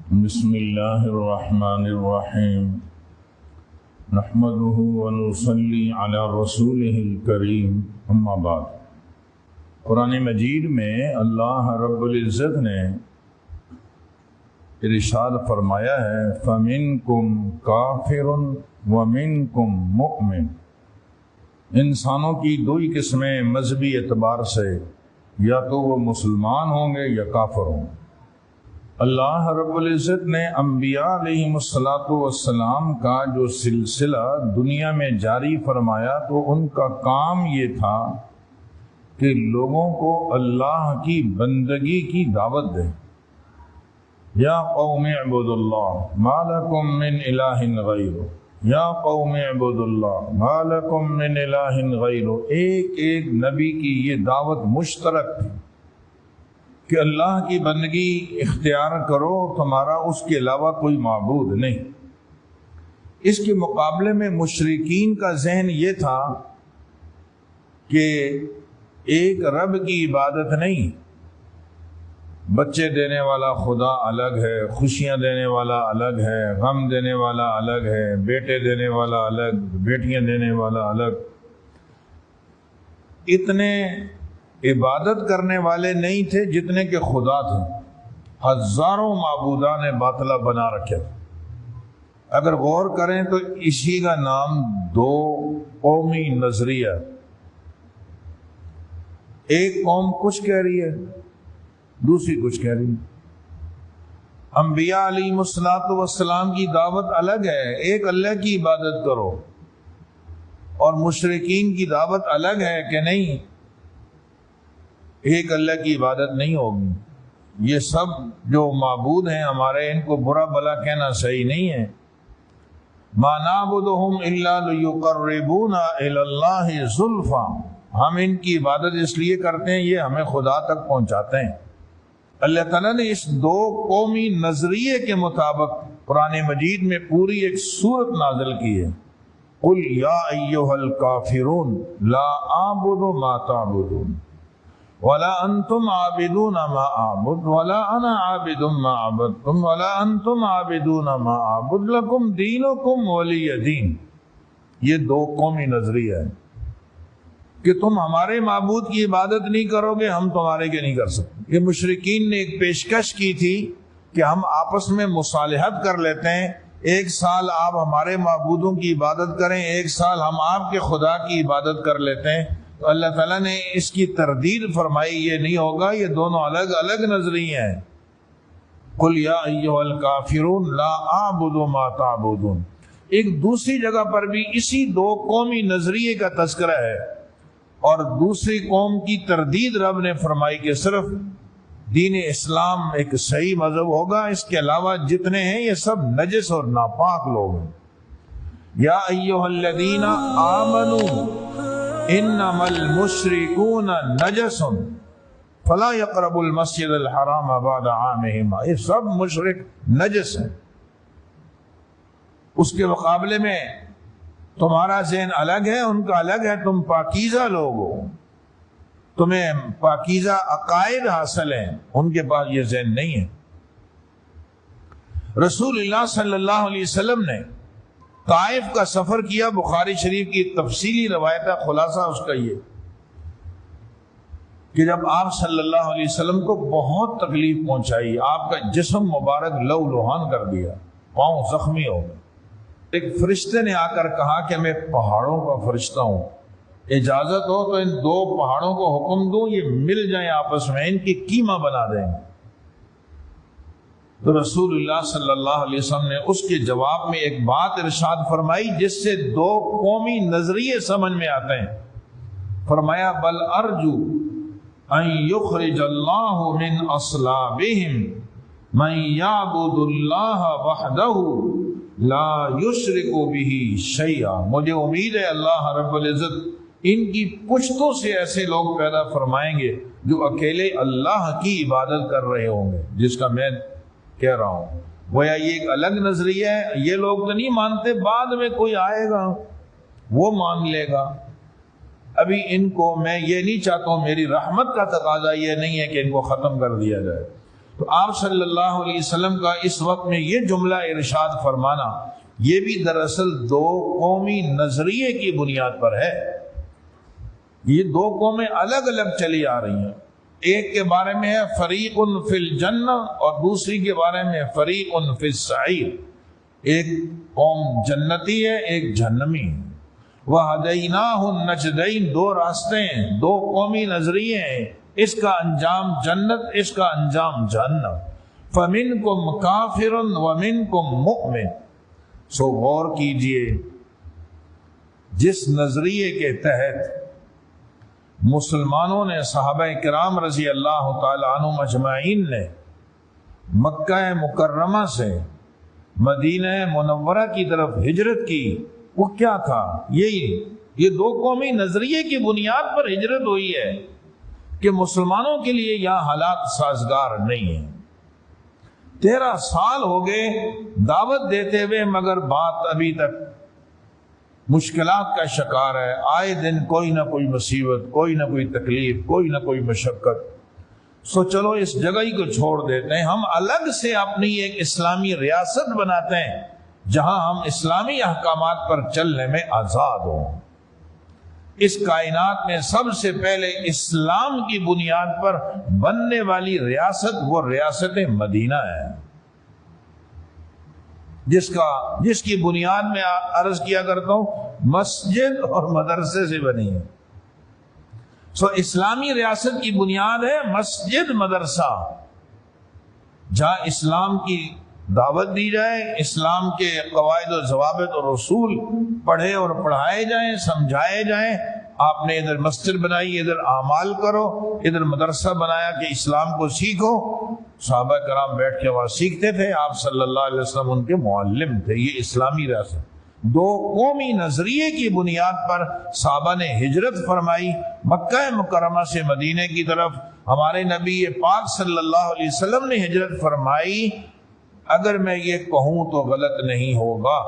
بسم اللہ الرحمن الرحیم نحمده ونصلی علی رسولہ الکریم اما بعد۔ قرآن مجید میں اللہ رب العزت نے ارشاد فرمایا ہے فَمِنْكُمْ كَافِرٌ وَمِنْكُمْ مُؤْمِنٌ۔ انسانوں کی دو ہی قسمیں مذہبی اعتبار سے، یا تو وہ مسلمان ہوں گے یا کافر ہوں۔ اللہ رب العزت نے انبیاء علیہم السلام کا جو سلسلہ دنیا میں جاری فرمایا تو ان کا کام یہ تھا کہ لوگوں کو اللہ کی بندگی کی دعوت دیں۔ یا قوم اعبدوا اللہ ما لکم من الہ غیرہ، یا قوم اعبدوا اللہ ما لکم من الہ غیرہ۔ ایک ایک نبی کی یہ دعوت مشترک تھی کہ اللہ کی بندگی اختیار کرو، تمہارا اس کے علاوہ کوئی معبود نہیں۔ اس کے مقابلے میں مشرکین کا ذہن یہ تھا کہ ایک رب کی عبادت نہیں، بچے دینے والا خدا الگ ہے، خوشیاں دینے والا الگ ہے، غم دینے والا الگ ہے، بیٹے دینے والا الگ، بیٹیاں دینے والا الگ۔ اتنے عبادت کرنے والے نہیں تھے جتنے کہ خدا تھے، ہزاروں معبودان باطلہ بنا رکھے تھے۔ اگر غور کریں تو اسی کا نام دو قومی نظریہ، ایک قوم کچھ کہہ رہی ہے، دوسری کچھ کہہ رہی ہے۔ انبیاء علیہم السلام کی دعوت الگ ہے، ایک اللہ کی عبادت کرو، اور مشرکین کی دعوت الگ ہے کہ نہیں، ایک اللہ کی عبادت نہیں ہوگی۔ یہ سب جو معبود ہیں ہمارے، ان کو برا بلا کہنا صحیح نہیں ہے۔ ما نعبدهم الا ليقربونا الى الله زلفا، ہم ان کی عبادت اس لیے کرتے ہیں یہ ہمیں خدا تک پہنچاتے ہیں۔ اللہ تعالیٰ نے اس دو قومی نظریے کے مطابق قرآن مجید میں پوری ایک سورت نازل کی ہے۔ قل یا ایھا الکافرون لا اعبد ما تعبدون ولا انتم عابدون ما اعبد ولا انا عابد ما عبدتم ولا انتم عابدون ما اعبد لکم دینکم ولی دین۔ یہ دو قومی نظریہ ہے کہ تم ہمارے معبود کی عبادت نہیں کرو گے، ہم تمہارے کے نہیں کر سکتے۔ یہ مشرکین نے ایک پیشکش کی تھی کہ ہم آپس میں مصالحت کر لیتے ہیں، ایک سال آپ ہمارے معبودوں کی عبادت کریں، ایک سال ہم آپ کے خدا کی عبادت کر لیتے ہیں۔ تو اللہ تعالیٰ نے اس کی تردید فرمائی، یہ نہیں ہوگا، یہ دونوں الگ الگ نظریے ہیں۔ قل یا ایھا الکافرون لا اعبد ما تعبدون۔ ایک دوسری جگہ پر بھی اسی دو قومی نظریے کا تذکرہ ہے، اور دوسری قوم کی تردید رب نے فرمائی کہ صرف دین اسلام ایک صحیح مذہب ہوگا، اس کے علاوہ جتنے ہیں یہ سب نجس اور ناپاک لوگ ہیں۔ یا ایھا الذین آمنوا انما المشرکون نجس فلا یقربوا المسجد الحرام بعد عامہم۔ یہ سب مشرک نجس ہیں۔ اس کے مقابلے میں تمہارا ذہن الگ ہے، ان کا الگ ہے، تم پاکیزہ لوگ ہو، تمہیں پاکیزہ عقائد حاصل ہیں، ان کے پاس یہ ذہن نہیں ہے۔ رسول اللہ صلی اللہ علیہ وسلم نے طائف کا سفر کیا، بخاری شریف کی تفصیلی روایت ہے، خلاصہ اس کا یہ کہ جب آپ صلی اللہ علیہ وسلم کو بہت تکلیف پہنچائی، آپ کا جسم مبارک لو لوہان کر دیا، پاؤں زخمی ہو گئے۔ ایک فرشتے نے آ کر کہا کہ میں پہاڑوں کا فرشتہ ہوں، اجازت ہو تو ان دو پہاڑوں کو حکم دوں یہ مل جائیں آپس میں، ان کی قیمہ بنا دیں۔ تو رسول اللہ صلی اللہ علیہ وسلم نے اس کے جواب میں ایک بات ارشاد فرمائی جس سے دو قومی نظریے سمجھ میں آتے ہیں۔ فرمایا بل ارجو ان یخرج اللہ من اصلابہم من یعبد اللہ وحدہ لا یشرک بہ شیئا۔ مجھے امید ہے اللہ رب العزت ان کی پشتوں سے ایسے لوگ پیدا فرمائیں گے جو اکیلے اللہ کی عبادت کر رہے ہوں گے، جس کا میں کہہ رہا ہوں۔ گویا یہ ایک الگ نظریہ ہے، یہ لوگ تو نہیں مانتے، بعد میں کوئی آئے گا وہ مان لے گا۔ ابھی ان کو میں یہ نہیں چاہتا ہوں، میری رحمت کا تقاضا یہ نہیں ہے کہ ان کو ختم کر دیا جائے، تو آپ صلی اللہ علیہ وسلم کا اس وقت میں یہ جملہ ارشاد فرمانا یہ بھی دراصل دو قومی نظریے کی بنیاد پر ہے. یہ دو قومیں الگ الگ چلی آ رہی ہیں. ایک کے بارے میں ہے فریق فی الجنہ اور دوسری کے بارے میں فریق فی السعیر. ایک قوم جنتی ہے ایک جہنمی ہے. وَهَدَيْنَاهُ النَّجْدَيْنِ دو راستے ہیں دو قومی نظریے ہیں. اس کا انجام جنت اس کا انجام جہنم. فَمِنْكُمْ كَافِرٌ وَمِنْكُمْ مُؤْمِنٌ. سو غور کیجئے جس نظریے کے تحت مسلمانوں نے صحابہ کرام رضی اللہ تعالی عنہم اجمعین نے مکہ مکرمہ سے مدینہ منورہ کی طرف ہجرت کی وہ کیا تھا؟ یہ دو قومی نظریے کی بنیاد پر ہجرت ہوئی ہے کہ مسلمانوں کے لیے یہاں حالات سازگار نہیں ہیں. 13 سال ہو گئے دعوت دیتے ہوئے مگر بات ابھی تک مشکلات کا شکار ہے. آئے دن کوئی نہ کوئی مصیبت کوئی نہ کوئی تکلیف کوئی نہ کوئی مشقت. سو چلو اس جگہ ہی کو چھوڑ دیتے ہیں. ہم الگ سے اپنی ایک اسلامی ریاست بناتے ہیں جہاں ہم اسلامی احکامات پر چلنے میں آزاد ہوں. اس کائنات میں سب سے پہلے اسلام کی بنیاد پر بننے والی ریاست وہ ریاست مدینہ ہے جس کی بنیاد میں عرض کیا کرتا ہوں مسجد اور مدرسے سے بنی ہے. سو اسلامی ریاست کی بنیاد ہے مسجد مدرسہ جہاں اسلام کی دعوت دی جائے اسلام کے قواعد و ضوابط اور اصول پڑھے اور پڑھائے جائیں سمجھائے جائیں. آپ نے ادھر مسجد بنائی ادھر اعمال کرو ادھر مدرسہ بنایا کہ اسلام کو سیکھو. صحابہ کرام بیٹھ کے وہاں سیکھتے تھے. آپ صلی اللہ علیہ وسلم ان کے معلم تھے. یہ اسلامی ریاست دو قومی نظریے کی بنیاد پر صحابہ نے ہجرت فرمائی مکہ مکرمہ سے مدینے کی طرف. ہمارے نبی پاک صلی اللہ علیہ وسلم نے ہجرت فرمائی. اگر میں یہ کہوں تو غلط نہیں ہوگا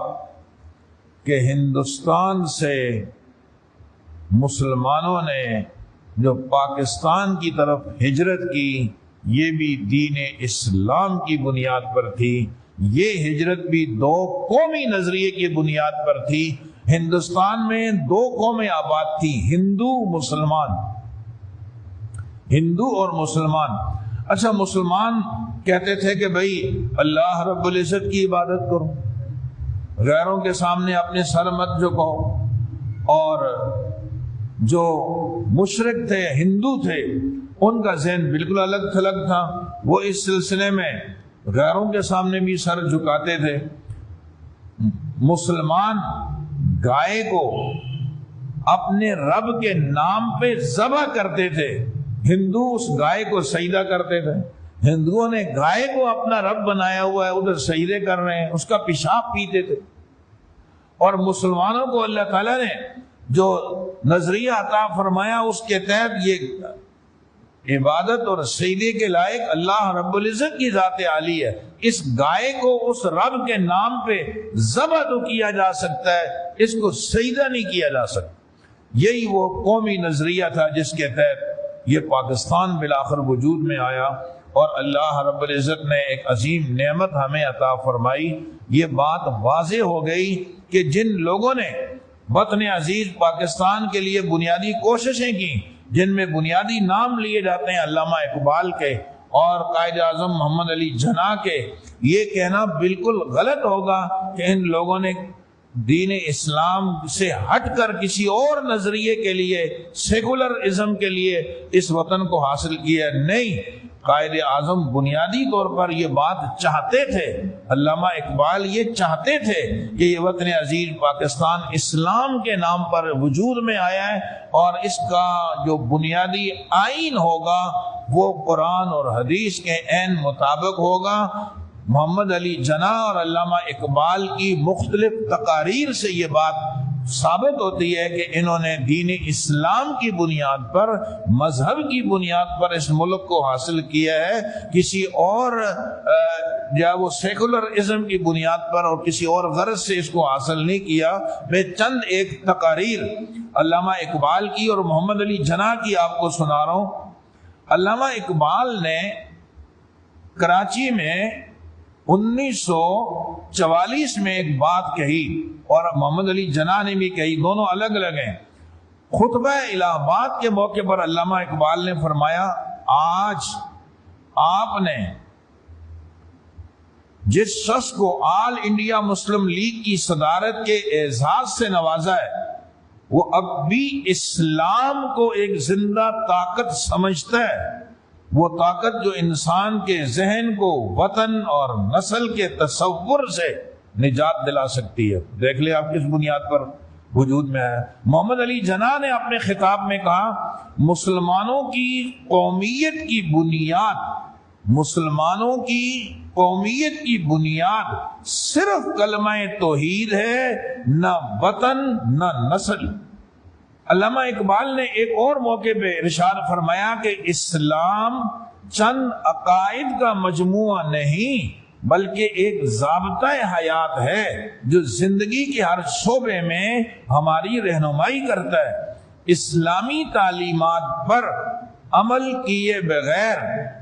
کہ ہندوستان سے مسلمانوں نے جو پاکستان کی طرف ہجرت کی یہ بھی دین اسلام کی بنیاد پر تھی. یہ ہجرت بھی دو قومی نظریے کی بنیاد پر تھی. ہندوستان میں دو قومیں آباد تھی ہندو اور مسلمان. اچھا مسلمان کہتے تھے کہ بھئی اللہ رب العزت کی عبادت کرو غیروں کے سامنے اپنے سر مت جھکاؤ. اور جو مشرک تھے ہندو تھے ان کا ذہن بالکل الگ تھلگ تھا. وہ اس سلسلے میں غیروں کے سامنے بھی سر جھکاتے تھے. مسلمان گائے کو اپنے رب کے نام پہ ذبح کرتے تھے. ہندو اس گائے کو سجدہ کرتے تھے. ہندوؤں نے گائے کو اپنا رب بنایا ہوا ہے ادھر سجدے کر رہے ہیں اس کا پیشاب پیتے تھے. اور مسلمانوں کو اللہ تعالیٰ نے جو نظریہ عطا فرمایا اس کے تحت یہ عبادت اور سجدے کے لائق اللہ رب العزت کی ذات عالی ہے. اس گائے کو اس رب کے نام پہ ذبح تو کیا جا سکتا ہے اس کو سجدہ نہیں کیا جا سکتا. یہی وہ قومی نظریہ تھا جس کے تحت یہ پاکستان بالآخر وجود میں آیا اور اللہ رب العزت نے ایک عظیم نعمت ہمیں عطا فرمائی. یہ بات واضح ہو گئی کہ جن لوگوں نے وطن عزیز پاکستان کے لیے بنیادی کوششیں کی جن میں بنیادی نام لیے جاتے ہیں علامہ اقبال کے اور قائد اعظم محمد علی جناح کے, یہ کہنا بالکل غلط ہوگا کہ ان لوگوں نے دین اسلام سے ہٹ کر کسی اور نظریے کے لیے سیکولرزم کے لیے اس وطن کو حاصل کیا. نہیں, قائد اعظم بنیادی طور پر یہ بات چاہتے تھے. علامہ اقبال یہ چاہتے تھے کہ یہ وطن عزیز پاکستان اسلام کے نام پر وجود میں آیا ہے اور اس کا جو بنیادی آئین ہوگا وہ قرآن اور حدیث کے عین مطابق ہوگا. محمد علی جناح اور علامہ اقبال کی مختلف تقاریر سے یہ بات ثابت ہوتی ہے کہ انہوں نے دین اسلام کی بنیاد پر مذہب کی بنیاد پر اس ملک کو حاصل کیا ہے. کسی اور یا وہ سیکولرزم کی بنیاد پر اور کسی اور غرض سے اس کو حاصل نہیں کیا. میں چند ایک تقاریر علامہ اقبال کی اور محمد علی جناح کی آپ کو سنا رہا ہوں. علامہ اقبال نے کراچی میں 1944 میں ایک بات کہی اور محمد علی جناح نے بھی کہی، دونوں الگ الگ ہیں۔ خطبہ الہ آباد کے موقع پر علامہ اقبال نے فرمایا، آج آپ نے جس شخص کو آل انڈیا مسلم لیگ کی صدارت کے اعزاز سے نوازا ہے وہ اب بھی اسلام کو ایک زندہ طاقت سمجھتا ہے، وہ طاقت جو انسان کے ذہن کو وطن اور نسل کے تصور سے نجات دلا سکتی ہے۔ دیکھ لیں آپ کس بنیاد پر وجود میں ہے۔ محمد علی جناح نے اپنے خطاب میں کہا، مسلمانوں کی قومیت کی بنیاد صرف کلمہ توحید ہے، نہ وطن نہ نسل۔ علامہ اقبال نے ایک اور موقع پہ ارشاد فرمایا کہ اسلام چند عقائد کا مجموعہ نہیں بلکہ ایک ضابطہ حیات ہے جو زندگی کے ہر شعبے میں ہماری رہنمائی کرتا ہے۔ اسلامی تعلیمات پر عمل کیے بغیر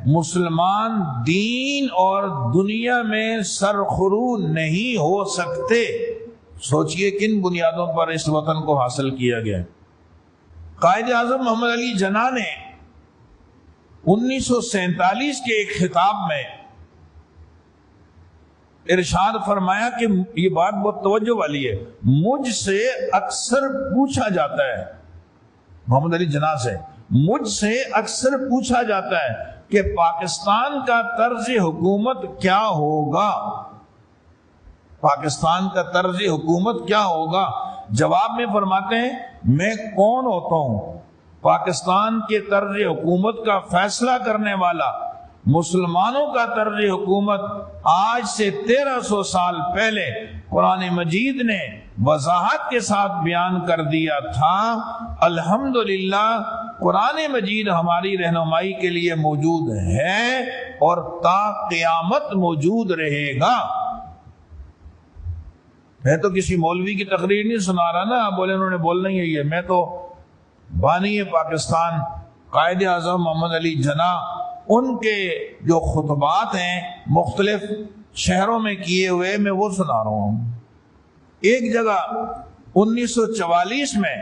مسلمان دین اور دنیا میں سرخرو نہیں ہو سکتے۔ سوچئے کن بنیادوں پر اس وطن کو حاصل کیا گیا۔ قائد اعظم محمد علی جناح نے 1947 کے ایک خطاب میں ارشاد فرمایا کہ یہ بات بہت توجہ والی ہے، مجھ سے اکثر پوچھا جاتا ہے، محمد علی جناح سے مجھ سے اکثر پوچھا جاتا ہے کہ پاکستان کا طرز حکومت کیا ہوگا، پاکستان کا طرز حکومت کیا ہوگا؟ جواب میں فرماتے ہیں، میں کون ہوتا ہوں؟ پاکستان کے طرز حکومت کا فیصلہ کرنے والا۔ مسلمانوں کا طرز حکومت آج سے 1300 سال پہلے قرآن مجید نے وضاحت کے ساتھ بیان کر دیا تھا۔ الحمدللہ قرآن مجید ہماری رہنمائی کے لیے موجود ہے اور تا قیامت موجود رہے گا۔ میں تو کسی مولوی کی تقریر نہیں سنا رہا نا، بولے انہوں نے بولنا ہی ہے، میں تو بانی پاکستان قائد اعظم محمد علی جناح ان کے جو خطبات ہیں مختلف شہروں میں کیے ہوئے میں وہ سنا رہا ہوں۔ ایک جگہ 1944 میں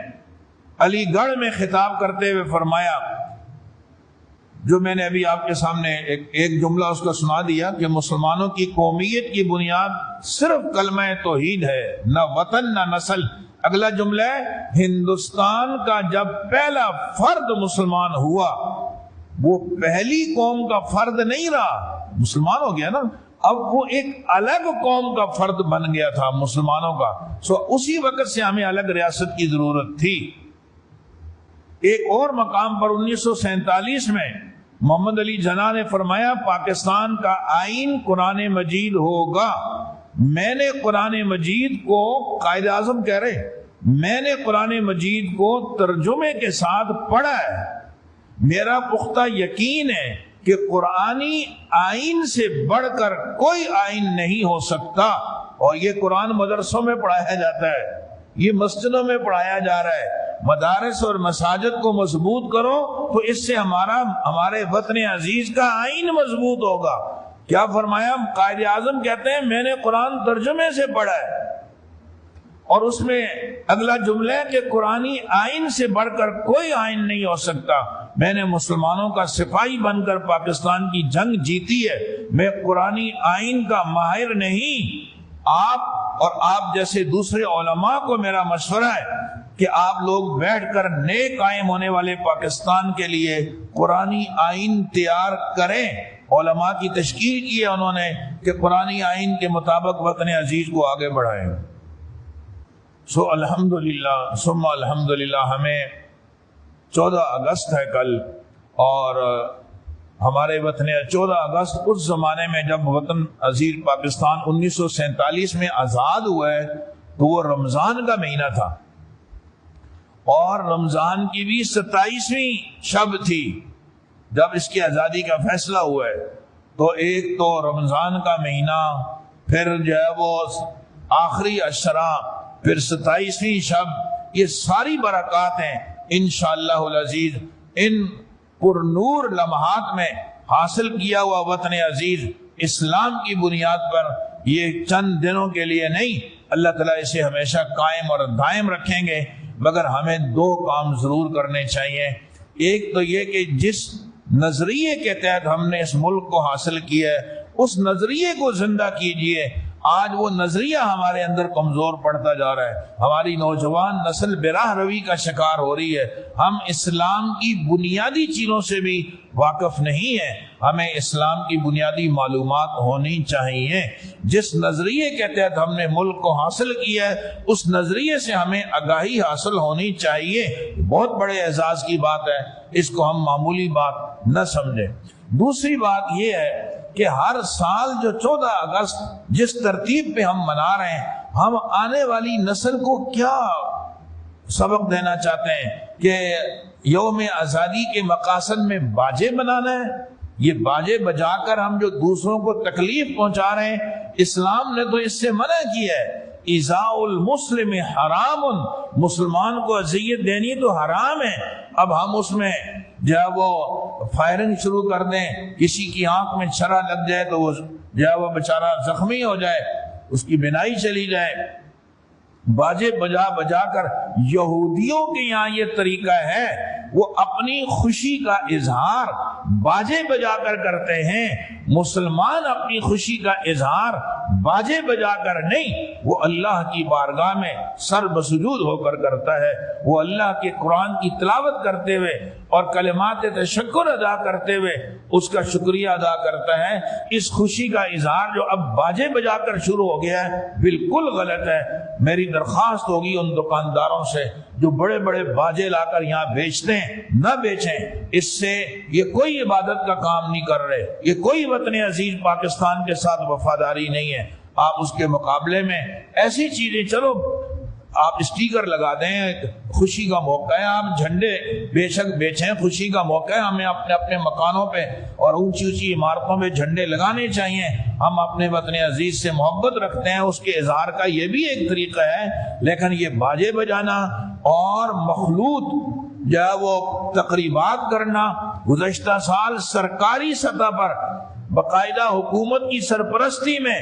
علی گڑھ میں خطاب کرتے ہوئے فرمایا، جو میں نے ابھی آپ کے سامنے ایک جملہ اس کا سنا دیا کہ مسلمانوں کی قومیت کی بنیاد صرف کلمہ توحید ہے، نہ وطن نہ نسل۔ اگلا جملہ ہے، ہندوستان کا جب پہلا فرد مسلمان ہوا وہ پہلی قوم کا فرد نہیں رہا، مسلمان ہو گیا نا، اب وہ ایک الگ قوم کا فرد بن گیا تھا مسلمانوں کا۔ اسی وقت سے ہمیں الگ ریاست کی ضرورت تھی۔ ایک اور مقام پر 1947 میں محمد علی جناح نے فرمایا، پاکستان کا آئین قرآن مجید ہوگا۔ میں نے قرآن مجید کو، قائد اعظم کہہ رہے، میں نے قرآن مجید کو ترجمے کے ساتھ پڑھا ہے، میرا پختہ یقین ہے کہ قرآنی آئین سے بڑھ کر کوئی آئین نہیں ہو سکتا، اور یہ قرآن مدرسوں میں پڑھایا جاتا ہے، یہ مسجدوں میں پڑھایا جا رہا ہے۔ مدارس اور مساجد کو مضبوط کرو تو اس سے ہمارے وطن عزیز کا آئین مضبوط ہوگا۔ کیا فرمایا؟ قائد اعظم کہتے ہیں میں نے قرآن ترجمے سے پڑھا ہے، اور اس میں اگلا جملہ ہے کہ قرآنی آئین سے بڑھ کر کوئی آئین نہیں ہو سکتا۔ میں نے مسلمانوں کا سپاہی بن کر پاکستان کی جنگ جیتی ہے، میں قرآنی آئین کا ماہر نہیں۔ آپ اور آپ جیسے دوسرے علماء کو میرا مشورہ ہے کہ آپ لوگ بیٹھ کر نئے قائم ہونے والے پاکستان کے لیے قرآنی آئین تیار کریں۔ علماء کی تشکیل کی ہے انہوں نے کہ قرآنی آئین کے مطابق وطن عزیز کو آگے بڑھائیں۔ الحمدللہ ثم الحمدللہ ہمیں 14 اگست ہے کل، اور ہمارے وطن 14 اگست اس زمانے میں جب وطن عزیز پاکستان 1947 میں آزاد ہوا ہے تو وہ رمضان کا مہینہ تھا، اور رمضان کی بھی 27ویں شب تھی جب اس کی آزادی کا فیصلہ ہوا ہے۔ تو ایک تو رمضان کا مہینہ، پھر جو ہے وہ آخری عشرہ، پھر 27ویں شب، یہ ساری برکات ہیں انشاءاللہ العزیز۔ ان پر نور لمحات میں حاصل کیا ہوا وطن عزیز اسلام کی بنیاد پر یہ چند دنوں کے لیے نہیں، اللہ تعالیٰ اسے ہمیشہ قائم اور دائم رکھیں گے، مگر ہمیں دو کام ضرور کرنے چاہیے۔ ایک تو یہ کہ جس نظریے کے تحت ہم نے اس ملک کو حاصل کیا ہے اس نظریے کو زندہ کیجئے۔ آج وہ نظریہ ہمارے اندر کمزور پڑتا جا رہا ہے، ہماری نوجوان نسل براہ روی کا شکار ہو رہی ہے، ہم اسلام کی بنیادی چیزوں سے بھی واقف نہیں ہیں۔ ہمیں اسلام کی بنیادی معلومات ہونی چاہیے۔ جس نظریے کے تحت ہم نے ملک کو حاصل کیا ہے اس نظریے سے ہمیں آگاہی حاصل ہونی چاہیے۔ بہت بڑے اعزاز کی بات ہے، اس کو ہم معمولی بات نہ سمجھیں۔ دوسری بات یہ ہے کہ ہر سال جو 14 اگست جس ترتیب پہ ہم منا رہے ہیں، ہم آنے والی نسل کو کیا سبق دینا چاہتے ہیں کہ یوم آزادی کے مقاصد میں باجے بنانا ہے؟ یہ باجے بجا کر ہم جو دوسروں کو تکلیف پہنچا رہے ہیں، اسلام نے تو اس سے منع کیا ہے۔ ایذاء المسلم حرام، مسلمان کو اذیت دینی تو حرام ہے۔ اب ہم اس میں جب وہ فائرنگ شروع کر دیں، کسی کی آنکھ میں چھرا لگ جائے تو وہ جب وہ بیچارہ زخمی ہو جائے، اس کی بینائی چلی جائے، باجے بجا بجا کر یہودیوں کے یہاں یہ طریقہ ہے، وہ اپنی خوشی کا اظہار باجے بجا کر کرتے ہیں۔ مسلمان اپنی خوشی کا اظہار باجے بجا کر نہیں، وہ اللہ کی بارگاہ میں سر بسجود ہو کر کرتا ہے، وہ اللہ کے قرآن کی تلاوت کرتے ہوئے اور کلمات تشکر ادا کرتے ہوئے اس کا شکریہ ادا کرتا ہے۔ اس خوشی کا اظہار جو اب باجے بجا کر شروع ہو گیا ہے بالکل غلط ہے۔ میری درخواست ہوگی ان دکانداروں سے جو بڑے بڑے باجے لا کر یہاں بیچتے ہیں، نہ بیچیں، اس سے یہ کوئی عبادت کا کام نہیں کر رہے، یہ کوئی وطن عزیز پاکستان کے ساتھ وفاداری نہیں ہے۔ آپ اس کے مقابلے میں ایسی چیزیں، چلو آپ اسٹیکر لگا دیں، خوشی کا موقع ہے، آپ جھنڈے بے شک بیچیں، خوشی کا موقع ہے، ہمیں اپنے اپنے مکانوں پہ اور اونچی اونچی عمارتوں پہ جھنڈے لگانے چاہیے۔ ہم اپنے وطن عزیز سے محبت رکھتے ہیں، اس کے اظہار کا یہ بھی ایک طریقہ ہے، لیکن یہ باجے بجانا اور مخلوط جب وہ تقریبات کرنا، گزشتہ سال سرکاری سطح پر باقاعدہ حکومت کی سرپرستی میں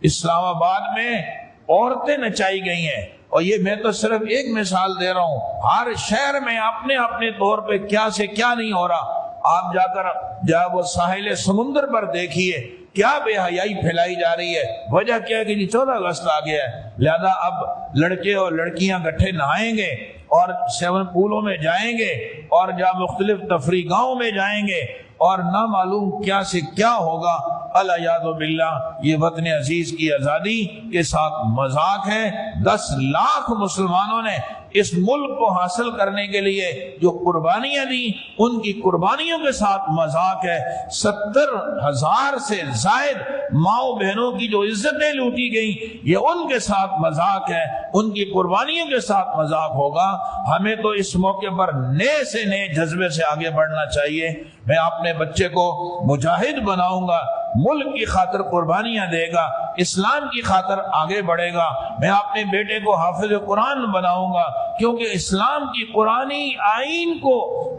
اسلام آباد میں عورتیں نچائی گئی ہیں، اور یہ میں تو صرف ایک مثال دے رہا ہوں، ہر شہر میں اپنے اپنے طور پہ کیا سے کیا نہیں ہو رہا۔ آپ جا کر جب وہ ساحل سمندر پر دیکھیے کیا بے حیائی پھیلائی جا رہی ہے۔ وجہ کیا ہے کہ 14 اگست آ گیا ہے، لہذا اب لڑکے اور لڑکیاں گٹھے نہائیں گے اور سیون پولوں میں جائیں گے اور جہاں مختلف تفریح گاہوں میں جائیں گے، اور نہ معلوم کیا سے کیا ہوگا۔ الیاذ باللہ، یہ وطن عزیز کی آزادی کے ساتھ مذاق ہے۔ 10 لاکھ مسلمانوں نے اس ملک کو حاصل کرنے کے لیے جو قربانیاں دی، ان کی قربانیوں کے ساتھ مذاق ہے۔ 70,000 سے زائد ماؤں بہنوں کی جو عزتیں لوٹی گئیں، یہ ان کے ساتھ مذاق ہے، ان کی قربانیوں کے ساتھ مذاق ہوگا۔ ہمیں تو اس موقع پر نئے سے نئے جذبے سے آگے بڑھنا چاہیے۔ میں اپنے بچے کو مجاہد بناؤں گا، ملک کی خاطر قربانیاں دے گا، اسلام کی خاطر آگے بڑھے گا۔ میں اپنے بیٹے کو حافظ قرآن بناؤں گا، کیونکہ اسلام کی قرآنی آئین کو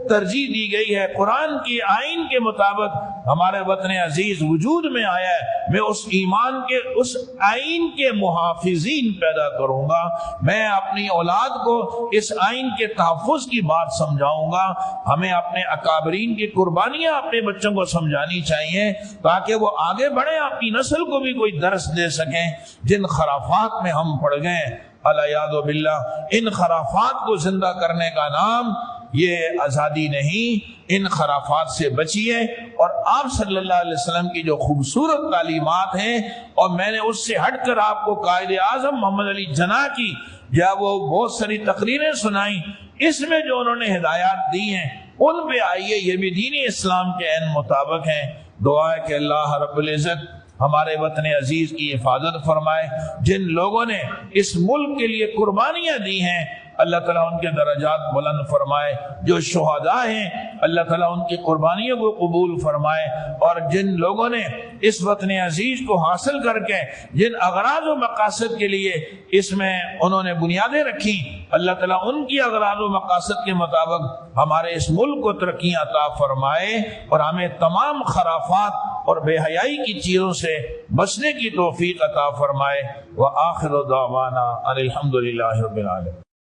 ترجیح دی گئی ہے۔ قرآن کی آئین کے مطابق ہمارے وطن عزیز وجود میں آیا ہے۔ میں اس ایمان کے، اس آئین کے محافظین پیدا کروں گا۔ میں اپنی اولاد کو اس آئین کے تحفظ کی بات سمجھاؤں گا۔ ہمیں اپنے اکابرین کی قربانیاں اپنے بچوں کو سمجھانی چاہیے تاکہ وہ آگے بڑھیں، اپنی نسل کو بھی کوئی درس دے سکیں۔ جن خرافات میں ہم پڑ گئے، الیاذ باللہ، ان خرافات کو زندہ کرنے کا نام یہ آزادی نہیں۔ ان خرافات سے بچیے، اور آپ صلی اللہ علیہ وسلم کی جو خوبصورت تعلیمات ہیں، اور میں نے اس سے ہٹ کر آپ کو قائد اعظم محمد علی جناح کی جب وہ بہت ساری تقریریں سنائیں، اس میں جو انہوں نے ہدایات دی ہیں ان پہ آئیے، یہ بھی دین اسلام کے عین مطابق ہیں۔ دعا ہے کہ اللہ رب العزت ہمارے وطن عزیز کی حفاظت فرمائے۔ جن لوگوں نے اس ملک کے لیے قربانیاں دی ہیں اللہ تعالیٰ ان کے درجات بلند فرمائے، جو شہداء ہیں اللہ تعالیٰ ان کی قربانیوں کو قبول فرمائے، اور جن لوگوں نے اس وطن عزیز کو حاصل کر کے جن اغراض و مقاصد کے لیے اس میں انہوں نے بنیادیں رکھی، اللہ تعالیٰ ان کی اغراض و مقاصد کے مطابق ہمارے اس ملک کو ترقی عطا فرمائے، اور ہمیں تمام خرافات اور بے حیائی کی چیزوں سے بچنے کی توفیق عطا فرمائے۔ وآخر دعوانا ان الحمد للہ رب العالمین۔